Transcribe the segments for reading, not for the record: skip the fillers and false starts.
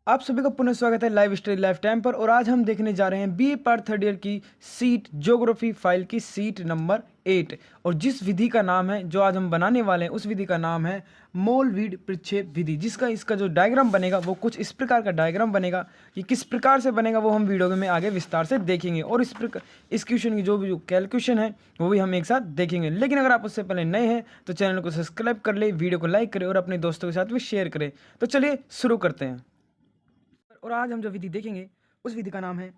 आप सभी का पुनः स्वागत है लाइव स्टडी लाइफ टाइम पर। और आज हम देखने जा रहे हैं बीए पार्ट थर्ड ईयर की सीट ज्योग्राफी फाइल की सीट नंबर 8। और जिस विधि का नाम है जो आज हम बनाने वाले हैं उस विधि का नाम है मोलवीड प्रक्षेप विधि, जिसका इसका जो डायग्राम बनेगा वो कुछ इस प्रकार का डायग्राम बनेगा। कि किस प्रकार से बनेगा वो हम वीडियो में आगे विस्तार से देखेंगे, और इस क्वेश्चन की जो भी कैलकुलेशन है वो भी हम एक साथ देखेंगे। लेकिन अगर आप उससे पहले नए हैं तो चैनल को सब्सक्राइब कर ले, वीडियो को लाइक करें और अपने दोस्तों के साथ भी शेयर करें। तो चलिए शुरू करते हैं। और आज हम जो विधि देखेंगे उस विधि का नाम है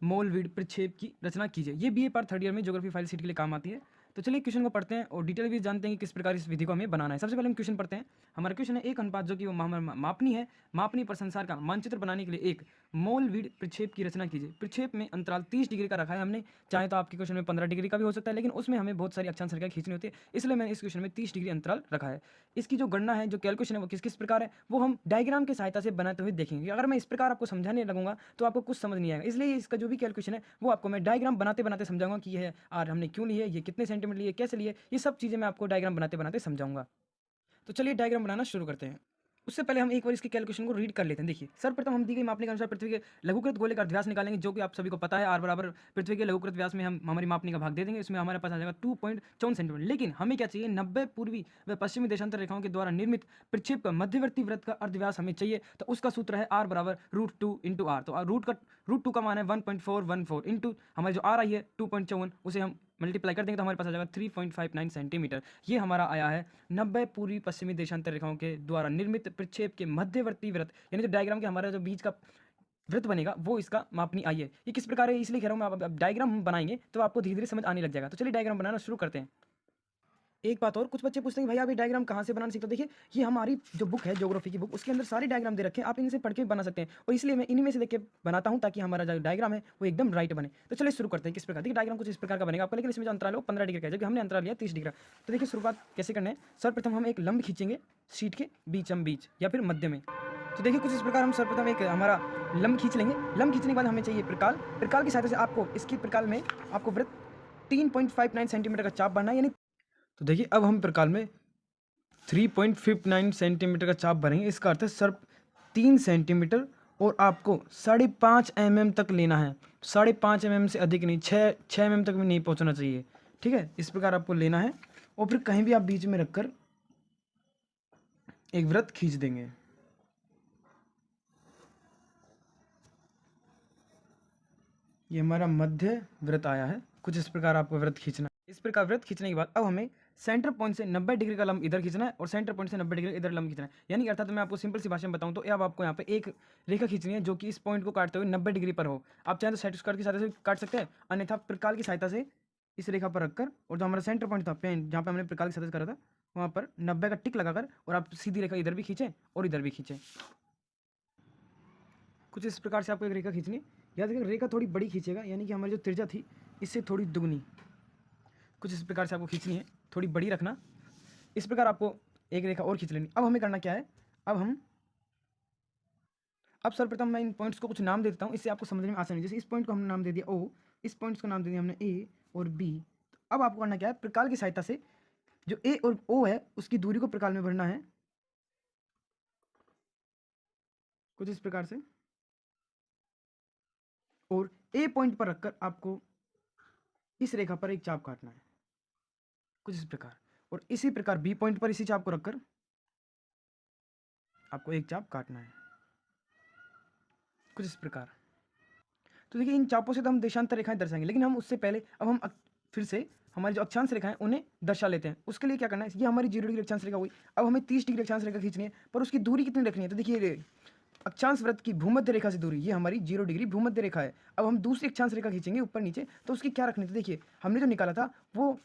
मोलवीड प्रक्षेप की रचना कीजिए। ये बीए पार्ट थर्ड ईयर में ज्योग्राफी फाइल सीट के लिए काम आती है। तो चलिए क्वेश्चन को पढ़ते हैं और डिटेल भी जानते हैं कि किस प्रकार इस विधि को हमें बनाना है। सबसे पहले हम क्वेश्चन पढ़ते हैं। हमारा क्वेश्चन है एक अनुपात जो कि वो मापनी है, मापनी पर संसार का मानचित्र बनाने के लिए एक मोलवीड प्रक्षेप की रचना कीजिए। प्रक्षेप में अंतराल 30 डिग्री का रखा है हमने। चाहे तो आपके क्वेश्चन में 15 डिग्री का भी हो सकता है, लेकिन उसमें हमें बहुत सारी अक्षांश रेखाएं खींचनी होती है, इसलिए मैंने इस क्वेश्चन में 30 डिग्री अंतराल रखा है। इसकी जो गणना है, जो कैलकुलेशन है वो किस किस प्रकार है वो हम डायग्राम की सहायता से बनाते हुए देखेंगे। अगर मैं इस प्रकार आपको समझाने लगूंगा तो आपको कुछ समझ नहीं आएगा, इसलिए इसका जो भी कैलकुलेशन है वो आपको मैं डायग्राम बनाते बनाते समझाऊंगा कि यह आर हमने क्यों लिए, ये कितने सेंटीमीटर लिए, कैसे लिए, ये सब चीज़ें मैं आपको डायग्राम बनाते बनाते समझाऊंगा। तो चलिए डायग्राम बनाना शुरू करते हैं। उससे पहले हम एक बार इसके कैलकुलेशन को रीड कर लेते हैं। देखिए, सर्वप्रथम हम दी गई मापनी के अनुसार पृथ्वी के लघुकृत गोले का अर्धव्यास निकालेंगे, जो कि आप सभी को पता है आर बराबर पृथ्वी के लघुकृत व्यास में हम हमारी मापनी का भाग दे देंगे। इसमें हमारे पास आ जाएगा 2.54 सेंटीमीटर। लेकिन हमें क्या चाहिए, 90 पूर्वी व पश्चिमी देशांतर रेखाओं के द्वारा निर्मित प्रक्षेप का मध्यवर्ती वृत्त का अर्धव्यास हमें चाहिए। तो उसका सूत्र है आर बराबर √2 इंटू आर। तो √2 का मान है 1.414 इंटू हमारी जो आर आई है 2.54, उसे हम मल्टीप्लाई कर देंगे तो हमारे पास आ जाएगा 3.59 सेंटीमीटर। ये हमारा आया है 90 पूर्वी पश्चिमी देशांतर रेखाओं के द्वारा निर्मित प्रक्षेप के मध्यवर्ती वृत्त, यानी जो डायग्राम के हमारा जो बीच का वृत्त बनेगा वो इसका मापनी आई है। ये किस प्रकार है इसलिए कह रहा हूँ मैं, अब डायग्राम हम बनाएंगे तो आपको धीरे धीरे समझ आने लग जाएगा। तो चलिए डायग्राम बनाना शुरू करते हैं। एक बात और, कुछ बच्चे पूछते हैं भाई आप ये डायग्राम कहाँ से बनाना सीखते हो। देखिए, ये हमारी जो बुक है ज्योग्राफी की बुक, उसके अंदर सारे डायग्राम दे रखे हैं, आप इनसे पढ़ के बना सकते हैं। और इसलिए मैं इन्हीं में से देख के बनाता हूँ ताकि हमारा जो डायग्राम है वो एकदम राइट बने। तो चलिए शुरू करते हैं किस प्रकार। देखिए डायग्राम कुछ इस प्रकार का बनेगा आपका, लेकिन इसमें जो अंतराल है वो 15 डिग्री का है, जबकि हमने अंतराल लिया 30 डिग्री। तो देखिए शुरुआत कैसे करना है। सर्वप्रथम हम एक लंब खींचेंगे शीट के बीच या फिर मध्य में। तो देखिए कुछ इस प्रकार हम सर्वप्रथम एक हमारा लंब खींच लेंगे। लंब खींचने के बाद हमें चाहिए प्रकाल। प्रकाल की सहायता से आपको इसकी प्रकाल में आपको वृत्त 3.59 सेंटीमीटर का चाप बनना है। यानी तो देखिए अब हम प्रकाल में 3.59 सेंटीमीटर का चाप भरेंगे। इसका अर्थ है सर्प 3 सेंटीमीटर, और आपको 5.5 mm तक लेना है। 5.5 mm से अधिक नहीं, 6 mm तक भी नहीं पहुंचना चाहिए। ठीक है, इस प्रकार आपको लेना है। और फिर कहीं भी आप बीच में रखकर एक वृत्त खींच देंगे। ये हमारा मध्य वृत्त आया है। कुछ इस प्रकार आपको वृत्त खींचना है। इस प्रकार वृत्त खींचने के बाद अब हमें सेंटर पॉइंट से 90 डिग्री का लंब इधर खींचना है और सेंटर पॉइंट से 90 डिग्री इधर लंब खींचना है। यानी अर्थात मैं आपको सिंपल सी भाषा में बताऊं तो अब आपको यहाँ पे एक रेखा खींचनी है जो कि इस पॉइंट को काटते हुए 90 डिग्री पर हो। आप चाहें तो सेट स्क्वायर की सहायता से काट सकते हैं, अन्यथा प्रकाल की सहायता से इस रेखा पर रखकर, और जो हमारा सेंटर पॉइंट था पेन जहाँ पे हमने प्रकाल की सहायता से करा था वहाँ पर 90 का टिक लगाकर, और आप सीधी रेखा इधर भी खींचें और इधर भी खींचें। कुछ इस प्रकार से आपको एक रेखा खींचनी है। याद रखिए रेखा थोड़ी बड़ी खींचेगा, यानी कि हमारी जो त्रिज्या थी इससे थोड़ी दुगनी। कुछ इस प्रकार से आपको खींचनी है, थोड़ी बड़ी रखना। इस प्रकार आपको एक रेखा और खींच लेनी। अब हमें करना क्या है, अब सर्वप्रथम मैं इन पॉइंट्स को कुछ नाम दे देता हूँ, इससे आपको समझने में आसानी है। जैसे इस पॉइंट को हमने नाम दे दिया ओ, इस पॉइंट्स को नाम दे दिया हमने ए और बी। तो अब आपको करना क्या है, प्रकाल की सहायता से जो ए और ओ है उसकी दूरी को प्रकाल में भरना है कुछ इस प्रकार से, और ए पॉइंट पर रखकर आपको इस रेखा पर एक चाप काटना है कुछ इस प्रकार, और इसी प्रकार बी पॉइंट पर इसी चाप को रखकर आपको एक चाप काटना है कुछ इस प्रकार। तो देखिए इन चापों से तो हम देशांतर रेखाएं दर्शाएंगे, लेकिन हम उससे पहले अब हम फिर से हमारी जो अक्षांश रेखाएं उन्हें दर्शा लेते हैं। उसके लिए क्या करना है, ये हमारी 0 डिग्री अक्षांश रेखा हुई। अब हमें 30 डिग्री अक्षांश रेखा खींचनी है, पर उसकी दूरी कितनी रखनी है। तो देखिए अक्षांश वृत्त की भूमध्य रेखा से दूरी, ये हमारी 0 डिग्री भूमध्य रेखा है। अब हम दूसरी अक्षांश रेखा खींचेंगे ऊपर नीचे, तो उसकी क्या रखनी है। तो देखिए हमने जो निकाला था वो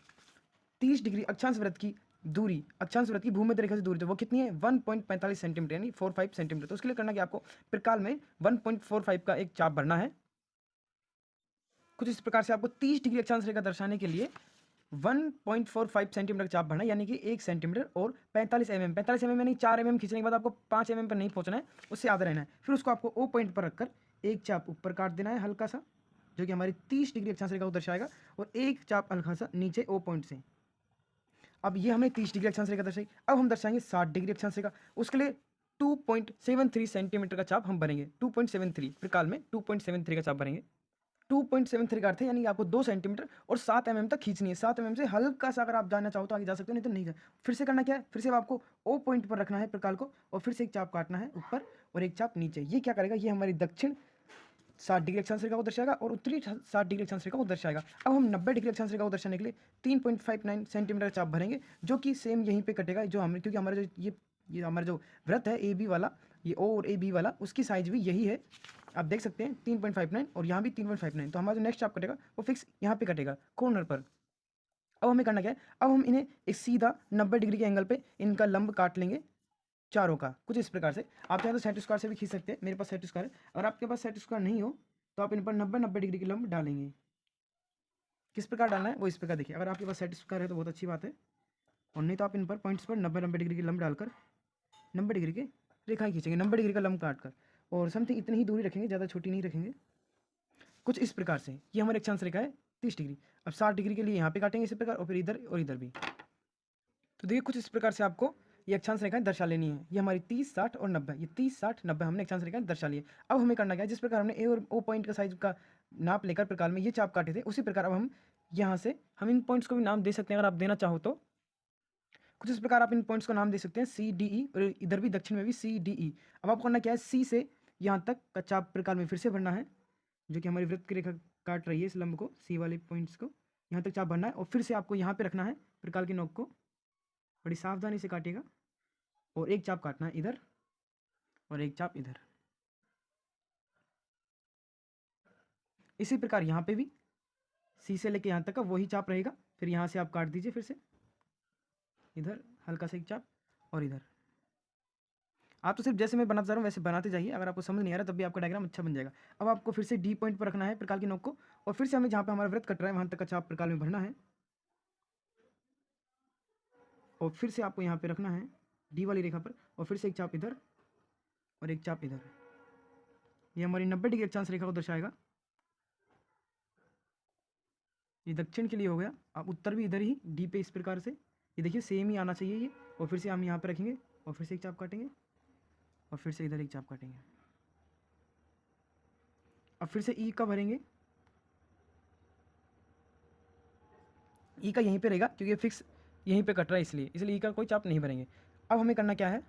30 डिग्री अक्षांश वृत्त की दूरी, अक्षांश वृत्त की भूमध्य रेखा से दूरी, तो वो कितनी है 1.45 सेंटीमीटर, यानी 45 सेंटीमीटर। तो उसके लिए करना कि आपको प्रकाल में 1.45 का एक चाप भरना है। कुछ इस प्रकार से आपको 30 डिग्री अक्षांश रेखा दर्शाने के लिए 1.45 सेंटीमीटर का चाप भरना है, यानी कि 1 सेंटीमीटर और 45 mm। 45 mm यानी 4 mm खींचने के बाद आपको 5 mm पर नहीं पहुंचना है, उससे आधा रहना है। फिर उसको आपको ओ पॉइंट पर रखकर एक चाप ऊपर काट देना है हल्का सा, जो कि हमारी 30 डिग्री अक्षांश रेखा को दर्शाएगा, और एक चाप हल्का सा नीचे ओ पॉइंट से। अब ये हमने 30 डिग्री अक्षांश रेखा दर्शाई। अब हम दर्शाएंगे 60 डिग्री अक्षांश रेखा। उसके लिए 2.73 सेंटीमीटर का चाप हम भरेंगे। 2.73 प्रकाल में 2.73 का चाप भरेंगे। 2.73 का अर्थ है यानी आपको 2 सेंटीमीटर और 7 mm तक खींचनी है। 7 mm से हल्का सा अगर आप जाना चाहो तो आगे जा सकते हो, नहीं तो नहीं जा। फिर से करना क्या है, फिर से आपको O पॉइंट पर रखना है प्रकाल को और फिर से एक चाप काटना है ऊपर और एक चाप नीचे। ये क्या करेगा, ये हमारी दक्षिण 60 डिग्री अक्षांश रेखा को दर्शाएगा और उत्तरी 60 डिग्री अक्षांश रेखा को दर्शाएगा। अब हम 90 डिग्री अक्षांश रेखा को दर्शाने के लिए 3.59 सेंटीमीटर का चाप भरेंगे, जो कि सेम यहीं पे कटेगा, जो हम क्योंकि हमारा जो ये हमारा जो वृत्त है AB वाला, ये O और AB वाला, उसकी साइज भी यही है। आप देख सकते हैं 3.59 और यहाँ भी 3.59, तो हमारा जो नेक्स्ट चाप कटेगा वो फिक्स यहाँ पे कटेगा कॉर्नर पर। अब हमें करना क्या है, अब हम इन्हें एक सीधा 90 डिग्री के एंगल पे इनका लंब काट लेंगे चारों का, कुछ इस प्रकार से। आप चाहें तो सेट स्क्वायर से भी खींच सकते हैं, मेरे पास सेट स्क्वायर है। अगर आपके पास सेट स्क्वायर नहीं हो तो आप इन पर 90 डिग्री के लंब डालेंगे। किस प्रकार डालना है वो इस प्रकार देखिए। अगर आपके पास सेट स्क्वायर है तो बहुत अच्छी बात है, और नहीं तो आप इन पर पॉइंट्स पर 90 डिग्री के लंब डालकर 90 डिग्री के रेखाएं खींचेंगे, 90 डिग्री का लंब काट कर, और समथिंग इतनी ही दूरी रखेंगे, ज़्यादा छोटी नहीं रखेंगे, कुछ इस प्रकार से। ये हमारी अक्षांश रेखा है 30 डिग्री। अब 60 डिग्री के लिए यहाँ पे काटेंगे इसी प्रकार, और फिर इधर और इधर भी। तो देखिए कुछ इस प्रकार से आपको ये अक्षांश रेखाएं दर्शा लेनी है। ये हमारी 30, 60 और 90, ये 30, 60, 90 हमने अक्षांश रेखाएं दर्शा ली है। अब हमें करना क्या है, जिस प्रकार हमने ए और ओ पॉइंट का साइज का नाप लेकर प्रकार में ये चाप काटे थे, उसी प्रकार अब हम यहाँ से हम इन पॉइंट्स को भी नाम दे सकते हैं अगर आप देना चाहो तो। कुछ इस प्रकार आप इन पॉइंट्स को नाम दे सकते हैं CDE, और इधर भी दक्षिण में भी CDE। अब आपको करना क्या है, C से यहाँ तक का चाप प्रकार में फिर से भरना है, जो कि हमारी वृत्त की रेखा काट रही है इस लंब को, C वाले पॉइंट्स को यहाँ तक चाप भरना है, और फिर से आपको यहाँ पे रखना है प्रकार की नोक को, बड़ी सावधानी से काटिएगा, और एक चाप काटना है इधर और एक चाप इधर। इसी प्रकार यहाँ पे भी C से लेके यहाँ तक का वही चाप रहेगा। फिर यहाँ से आप काट दीजिए, फिर से इधर हल्का सा एक चाप और इधर। आप तो सिर्फ जैसे मैं बनाता जा रहा हूँ वैसे बनाते जाइए, अगर आपको समझ नहीं आ रहा तब भी आपका डायग्राम अच्छा बन जाएगा। अब आपको फिर से D पॉइंट पर रखना है प्रकार की नोक को, और फिर से हमें जहाँ पे हमारा वृत्त कट रहा है वहाँ तक का चाप प्रकार में भरना है, और फिर से आपको यहाँ पे रखना है D वाली रेखा पर, और फिर से एक चाप इधर और एक चाप इधर। ये हमारी 90 डिग्री अक्षांश रेखा को दर्शाएगा। ये दक्षिण के लिए हो गया। अब उत्तर भी इधर ही D पे इस प्रकार से, ये देखिए सेम ही आना चाहिए ये, और फिर से हम यहाँ पे रखेंगे और फिर से एक चाप काटेंगे और फिर से इधर एक चाप काटेंगे। अब फिर से E का भरेंगे, E का यहीं पे रहेगा क्योंकि ये फिक्स यहीं पे कट रहा है, इसलिए E का कोई चाप नहीं भरेंगे। अब हमें करना क्या है,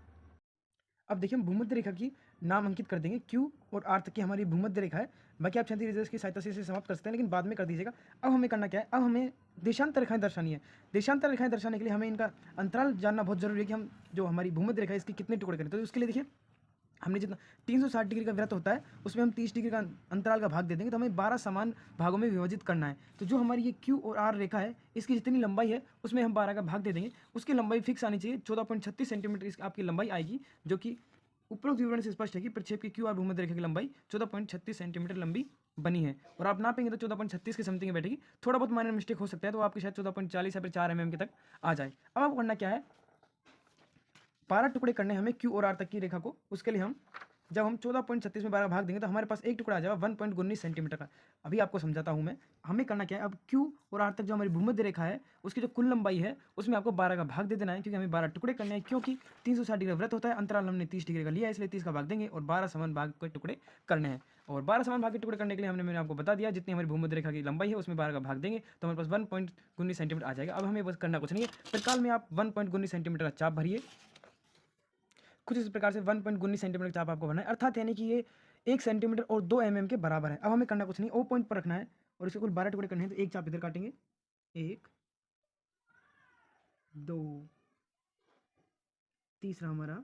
अब देखिए हम भूमध्य रेखा की नाम अंकित कर देंगे, Q और R तक की हमारी भूमध्य रेखा है। बाकी आप क्षैतिज रेखाएं की सहायता से इसे समाप्त कर सकते हैं, लेकिन बाद में कर दीजिएगा। अब हमें करना क्या है, अब हमें देशांतर रेखाएं दर्शानी है। देशांतर रेखाएं दर्शाने के लिए हमें इनका अंतराल जानना बहुत जरूरी है कि हम जो हमारी भूमध्य रेखा है इसके कितने टुकड़े करें। तो उसके लिए देखिए हमने जितना 360 डिग्री का वृत्त होता है उसमें हम 30 डिग्री का अंतराल का भाग दे देंगे, तो हमें 12 समान भागों में विभाजित करना है। तो जो हमारी ये Q और R रेखा है इसकी जितनी लंबाई है उसमें हम 12 का भाग दे देंगे। उसकी लंबाई फिक्स आनी चाहिए, 14.36 सेंटीमीटर इसकी आपकी लंबाई आएगी, जो कि उपरोक्त विवरण से स्पष्ट है कि प्रक्षेप की Q और भूमध्य रेखा की लंबाई 14.36 सेंटीमीटर लंबी बनी है। और आप नापेंगे तो 14.36 के समथिंग बैठेगी। थोड़ा बहुत माइनर मिस्टेक हो सकता है, तो आपकी शायद 14.40 या फिर 4 mm के तक आ जाए। अब आपको करना क्या है, 12 टुकड़े करने हमें Q और R तक की रेखा को। उसके लिए हम जब हम 14.36 में 12 भाग देंगे तो हमारे पास एक टुकड़ा आ जाएगा 1.19 सेंटीमीटर का। अभी आपको समझाता हूँ मैं। हमें करना क्या है, अब Q और R तक जो हमारी भूमध्य रेखा है उसकी जो कुल लंबाई है उसमें आपको 12 का भाग दे देना है, क्योंकि हमें 12 टुकड़े करने हैं। क्योंकि 360 डिग्री वृत्त होता है, अंतराल हमने 30 डिग्री का लिया है, इसलिए 30 का भाग देंगे और 12 समान भाग के टुकड़े करने हैं। और 12 समान भाग के टुकड़े करने के लिए मैंने आपको बता दिया, जितनी हमारी भूमध्य रेखा की लंबाई है उसमें 12 का भाग देंगे तो हमारे पास 1.19 सेंटीमीटर आ जाएगा। अब हमें बस करना कुछ नहीं है, तत्काल में आप 1.19 सेंटीमीटर का चाप भरिए। कुछ इस प्रकार से 1.19 सेंटीमीटर चाप आपको भरना है, अर्थात यानी कि ये 1 सेंटीमीटर और 2 mm के बराबर है। अब हमें करना कुछ नहीं, O पॉइंट पर रखना है और इसके कुल 12 टुकड़े करने हैं, तो एक चाप इधर काटेंगे, 1 2, तीसरा हमारा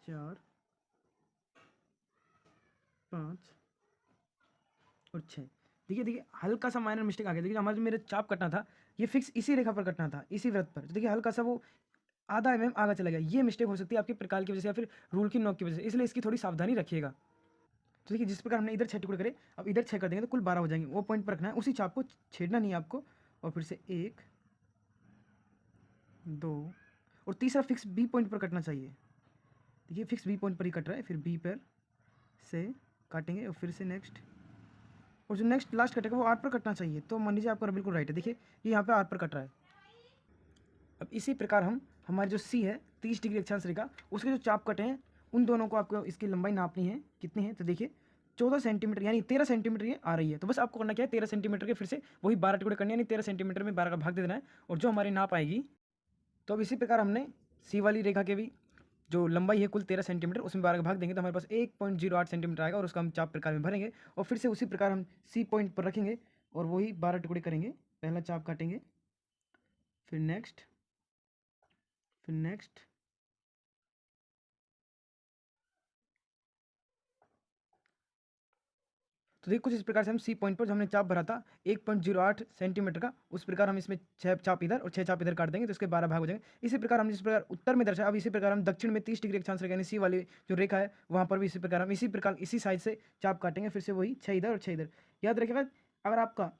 4 5 और 6। देखिए हल्का सा माइनर मिस्टेक आ गया। देखिए हमारा जो मेरा चाप कटना था ये फिक्स इसी रेखा पर कटना था, इसी वृत्त पर। तो देखिए हल्का सा वो आधा mm आगे चला गया। ये मिस्टेक हो सकती है आपके प्रकार की वजह से या फिर रूल की नोक की वजह से, इसलिए इसकी थोड़ी सावधानी रखिएगा। तो देखिए जिस प्रकार हमने इधर 6 टुकड़े करे, अब इधर 6 कर देंगे तो कुल 12 हो जाएंगे। वो पॉइंट पर रखना है, उसी चाप को छेड़ना नहीं है आपको। और फिर से 1 2 और तीसरा फिक्स B पॉइंट पर कटना चाहिए। देखिए फिक्स B पॉइंट पर ही कट रहा है, फिर B पर से काटेंगे और फिर से नेक्स्ट, और जो नेक्स्ट लास्ट कटेगा वो R पर कटना चाहिए। तो मान लीजिए आपका बिल्कुल राइट है। देखिए ये यहाँ पे R पर कट रहा है, अब इसी प्रकार हम हमारे जो सी है 30 डिग्री अक्षांश रेखा उसके जो चाप कटे हैं उन दोनों को आपको इसकी लंबाई नापनी है, कितनी है तो देखिए 14 सेंटीमीटर यानी 13 सेंटीमीटर ये आ रही है। तो बस आपको करना क्या है, 13 सेंटीमीटर के फिर से वही 12 टुकड़े करने, यानी 13 सेंटीमीटर में 12 का भाग दे देना है और जो हमारी नाप आएगी। तो अब इसी प्रकार हमने सी वाली रेखा के भी जो लंबाई है कुल 13 सेंटीमीटर उसमें 12 का भाग देंगे तो हमारे पास 1.08 सेंटीमीटर आएगा और उसका हम चाप प्रकार में भरेंगे और फिर से उसी प्रकार हम सी पॉइंट पर रखेंगे और वही 12 टुकड़े करेंगे। पहला चाप काटेंगे, फिर नेक्स्ट, फिर नेक्स्ट, तो देखिए कुछ इस प्रकार से हम सी पॉइंट पर जो हमने चाप भरा था 1.08 सेंटीमीटर का, उस प्रकार हम इसमें 6 चाप इधर और 6 चाप इधर काट देंगे तो इसके 12 भाग हो जाएंगे। इसी प्रकार हम जिस प्रकार उत्तर में दर्शाया, अब इसी प्रकार हम दक्षिण में 30 डिग्री अक्षांश रेखा यानी सी वाली जो रेखा है वहाँ पर भी इसी प्रकार हम इसी प्रकार इसी साइड से चाप काटेंगे, फिर से वही 6 इधर और 6 इधर। याद रखिएगा अगर आपका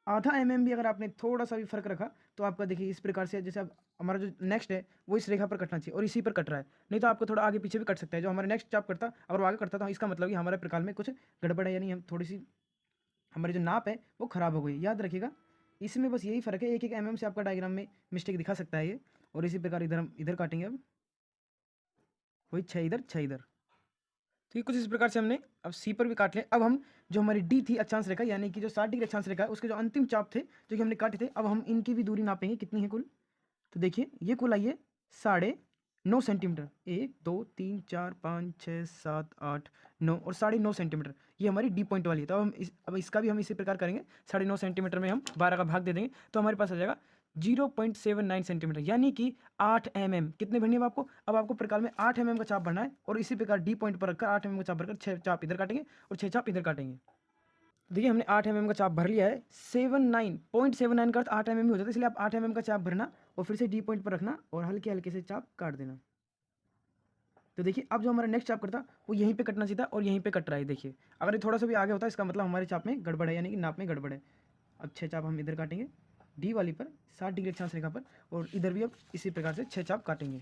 आधा भी अगर आपने थोड़ा सा भी फर्क रखा तो आपका देखिए इस प्रकार से, जैसे अब हमारा जो नेक्स्ट है वो इस रेखा पर कटना चाहिए और इसी पर कट रहा है, नहीं तो आपको थोड़ा आगे पीछे भी कट सकता है। जो हमारा नेक्स्ट चाप करता अगर वो आगे करता तो इसका मतलब कि हमारे प्रकार में कुछ गड़बड़ है, यानी हम थोड़ी सी हमारी जो नाप है वो ख़राब हो गई। याद रखिएगा इसमें बस यही फ़र्क है, एक से आपका डायग्राम में मिस्टेक दिखा सकता है ये। और इसी प्रकार इधर हम इधर काटेंगे, अब वही 6 इधर 6 इधर। तो ये कुछ इस प्रकार से हमने अब सी पर भी काट लिया। अब हम जो हमारी डी थी अक्षांश रेखा यानी कि जो 60 डिग्री अक्षांश रेखा है उसके जो अंतिम चाप थे जो कि हमने काटे थे, अब हम इनकी भी दूरी नापेंगे कितनी है कुल। तो देखिए ये कुल आई है 9.5 सेंटीमीटर, 1 2 3 4 5 6 7 8 9 और 9.5 सेंटीमीटर ये हमारी डी पॉइंट वाली है। तो अब इसका भी हम इसी प्रकार करेंगे, 9.5 सेंटीमीटर में हम 12 का भाग दे देंगे तो हमारे पास आ जाएगा 0.79 सेंटीमीटर यानी कि 8 कितने भरनी है आपको। अब आपको प्रकार में 8 का चाप भरना है और इसी प्रकार डी पॉइंट पर रखकर 8 का चाप भरकर 6 चाप इधर काटेंगे और 6 चाप इधर काटेंगे। देखिए हमने 8 का चाप भर लिया है, 79.79 का अर्थ 8 ही हो जाता है, इसलिए आप 8 का चाप भरना और फिर से डी पॉइंट पर रखना और हल्के हल्के से चाप काट देना। तो देखिए अब जो हमारा नेक्स्ट चाप करता वो यहीं पे कटना चाहिए था और यहीं पे कट रहा है। देखिए अगर ये थोड़ा सा भी आगे होता है इसका मतलब हमारे चाप में गड़बड़ है, यानी कि नाप में गड़बड़ है। अब 6 चाप हम इधर काटेंगे डी वाली पर 60 डिग्री अक्षांश रेखा पर और इधर भी अब इसी प्रकार से 6 चाप काटेंगे।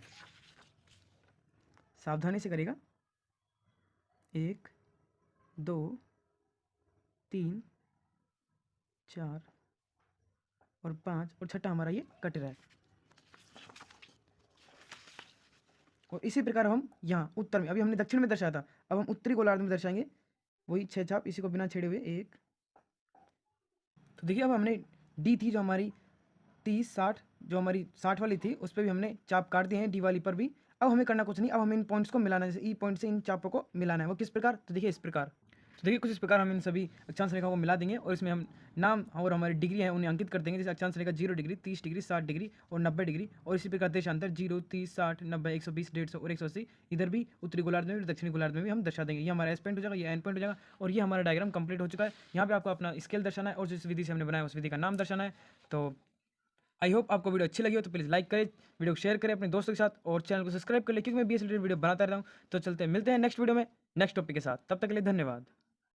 सावधानी से करेगा, 1 2 3 4 और 5 और छठा हमारा ये कट रहा है। और इसी प्रकार हम यहाँ उत्तर में, अभी हमने दक्षिण में दर्शाया था, अब हम उत्तरी गोलार्ध में दर्शाएंगे वही 6 चाप इसी को बिना छेड़े हुए 1। तो देखिए अब हमने डी थी जो हमारी 30 60 जो हमारी 60 वाली थी उस पर भी हमने चाप काट दिए हैं डी वाली पर भी। अब हमें करना कुछ नहीं, अब हमें इन पॉइंट्स को मिलाना है, जैसे ई पॉइंट से इन चापों को मिलाना है। वो किस प्रकार, तो देखिए इस प्रकार। तो देखिए कुछ इस प्रकार हम इन सभी अक्षांश रेखा को मिला देंगे और इसमें हम नाम और हमारी डिग्री है उन्हें अंकित कर देंगे, जैसे अक्षांश रेखा 0 डिग्री 30 डिग्री 60 डिग्री और 90 डिग्री और इसी प्रकार देशांतर 0 30 60 90 120 150 और 180 इधर भी उत्तरी गोलार्ध में भी दक्षिणी गोलार्ध में भी हम दर्शा देंगे। ये हमारा एस पॉइंट हो जाएगा, ये एन पॉइंट हो जाएगा और ये हमारा डायग्राम कंप्लीट हो चुका है। यहाँ पे आपको अपना स्केल दर्शाना है और जिस विधि से हमने बनाया उस विधि का नाम दर्शाना है। तो आई होप आपको वीडियो अच्छी लगी हो तो प्लीज़ लाइक करें, वीडियो को शेयर करें अपने दोस्तों के साथ और चैनल को सब्सक्राइब कर लें क्योंकि मैं BS रिलेटेड वीडियो बनाता रहता हूँ। तो चलते हैं, मिलते हैं नेक्स्ट वीडियो में नेक्स्ट टॉपिक के साथ, तब तक के लिए धन्यवाद।